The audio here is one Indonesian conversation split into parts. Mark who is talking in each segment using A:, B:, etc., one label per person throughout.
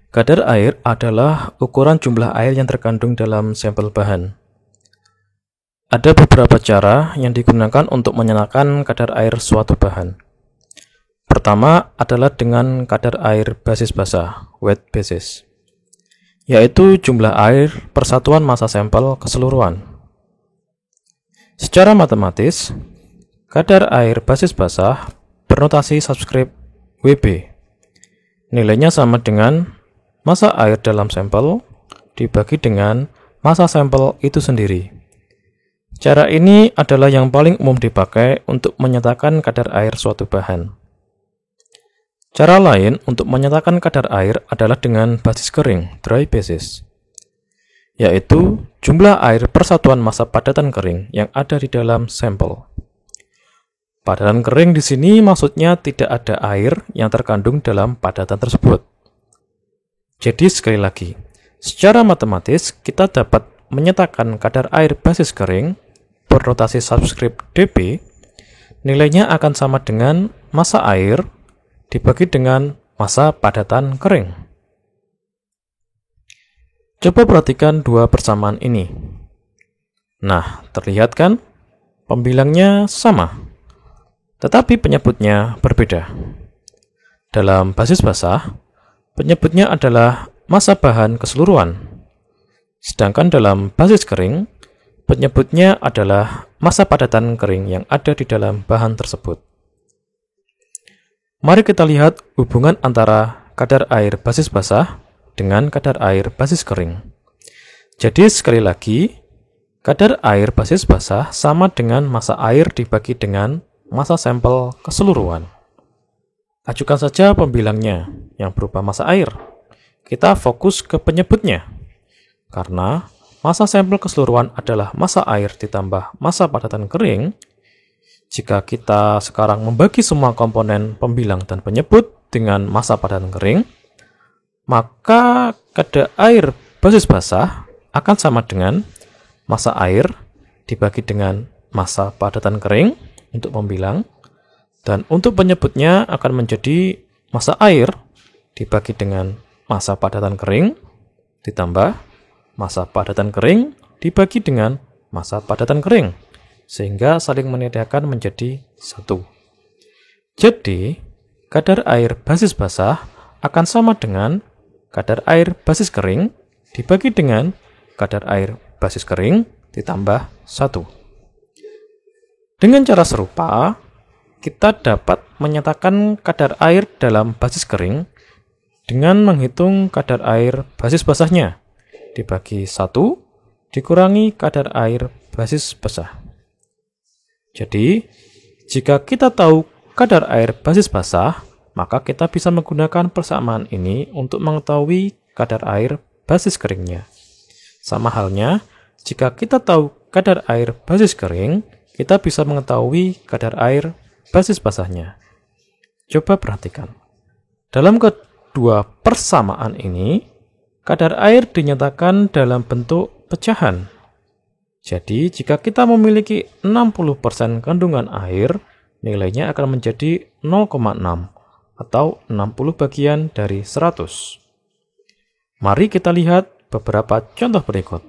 A: Kadar air adalah ukuran jumlah air yang terkandung dalam sampel bahan. Ada beberapa cara yang digunakan untuk menyatakan kadar air suatu bahan. Pertama adalah dengan kadar air basis basah, wet basis, yaitu jumlah air per satuan massa sampel keseluruhan. Secara matematis, kadar air basis basah bernotasi subskrip WB. Nilainya sama dengan massa air dalam sampel dibagi dengan massa sampel itu sendiri. Cara ini adalah yang paling umum dipakai untuk menyatakan kadar air suatu bahan. Cara lain untuk menyatakan kadar air adalah dengan basis kering, dry basis, yaitu jumlah air per satuan massa padatan kering yang ada di dalam sampel. Padatan kering di sini maksudnya tidak ada air yang terkandung dalam padatan tersebut. Jadi sekali lagi, secara matematis kita dapat menyatakan kadar air basis kering bernotasi subskrip dP, nilainya akan sama dengan massa air dibagi dengan massa padatan kering. Coba perhatikan dua persamaan ini. Nah, terlihat kan? Pembilangnya sama, tetapi penyebutnya berbeda. Dalam basis basah, penyebutnya adalah massa bahan keseluruhan. Sedangkan dalam basis kering, penyebutnya adalah massa padatan kering yang ada di dalam bahan tersebut. Mari kita lihat hubungan antara kadar air basis basah dengan kadar air basis kering. Jadi sekali lagi, kadar air basis basah sama dengan massa air dibagi dengan massa sampel keseluruhan. Ajukan saja pembilangnya yang berupa massa air. Kita fokus ke penyebutnya, karena massa sampel keseluruhan adalah massa air ditambah massa padatan kering. Jika kita sekarang membagi semua komponen pembilang dan penyebut dengan massa padatan kering, maka kadar air basis basah akan sama dengan massa air dibagi dengan massa padatan kering untuk pembilang, dan untuk penyebutnya akan menjadi massa air dibagi dengan massa padatan kering ditambah massa padatan kering dibagi dengan massa padatan kering, sehingga saling meniadakan menjadi satu. Jadi, kadar air basis basah akan sama dengan kadar air basis kering dibagi dengan kadar air basis kering ditambah 1. Dengan cara serupa, kita dapat menyatakan kadar air dalam basis kering dengan menghitung kadar air basis basahnya dibagi 1 dikurangi kadar air basis basah. Jadi, jika kita tahu kadar air basis basah, maka kita bisa menggunakan persamaan ini untuk mengetahui kadar air basis keringnya. Sama halnya, jika kita tahu kadar air basis kering, kita bisa mengetahui kadar air basis basahnya. Coba perhatikan. Dalam kedua persamaan ini, kadar air dinyatakan dalam bentuk pecahan. Jadi, jika kita memiliki 60% kandungan air, nilainya akan menjadi 0,6 atau 60 bagian dari 100. Mari kita lihat beberapa contoh berikut.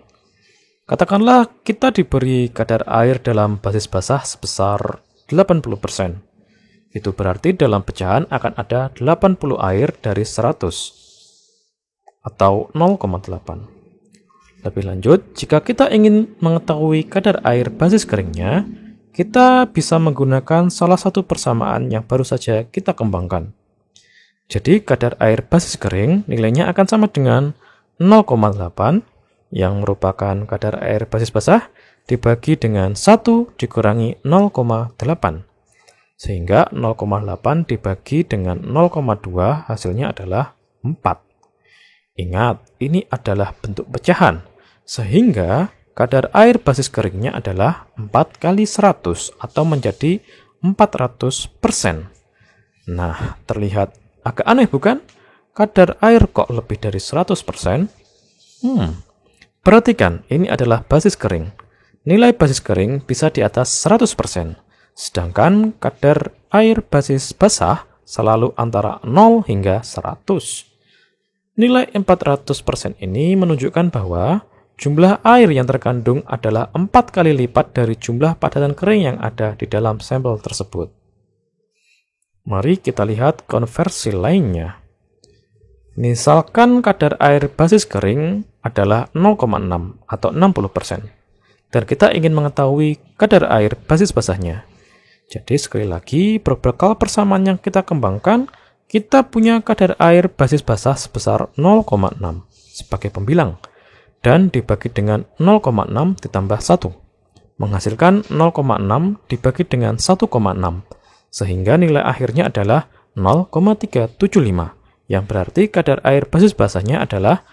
A: Katakanlah kita diberi kadar air dalam basis basah sebesar 80%. Itu berarti dalam pecahan akan ada 80 air dari 100 atau 0,8. Lebih lanjut, jika kita ingin mengetahui kadar air basis keringnya, kita bisa menggunakan salah satu persamaan yang baru saja kita kembangkan. Jadi, kadar air basis kering nilainya akan sama dengan 0,8 yang merupakan kadar air basis basah dibagi dengan 1 dikurangi 0,8. Sehingga 0,8 dibagi dengan 0,2 hasilnya adalah 4. Ingat, ini adalah bentuk pecahan, sehingga kadar air basis keringnya adalah 4 kali 100 atau menjadi 400%. Nah, terlihat agak aneh bukan? Kadar air kok lebih dari 100%? Perhatikan, ini adalah basis kering. Nilai basis kering bisa di atas 100%, sedangkan kadar air basis basah selalu antara 0 hingga 100. Nilai 400% ini menunjukkan bahwa jumlah air yang terkandung adalah 4 kali lipat dari jumlah padatan kering yang ada di dalam sampel tersebut. Mari kita lihat konversi lainnya. Misalkan kadar air basis kering adalah 0,6 atau 60%. Dan kita ingin mengetahui kadar air basis basahnya. Jadi sekali lagi, berbekal persamaan yang kita kembangkan, kita punya kadar air basis basah sebesar 0,6 sebagai pembilang, dan dibagi dengan 0,6 ditambah 1, menghasilkan 0,6 dibagi dengan 1,6, sehingga nilai akhirnya adalah 0,375, yang berarti kadar air basis basahnya adalah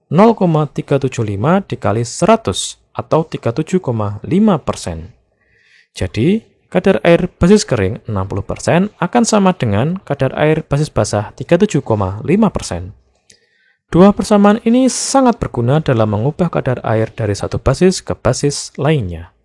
A: 0,375 dikali 100, atau 37,5%. Jadi, kadar air basis kering 60% akan sama dengan kadar air basis basah 37,5%. Dua persamaan ini sangat berguna dalam mengubah kadar air dari satu basis ke basis lainnya.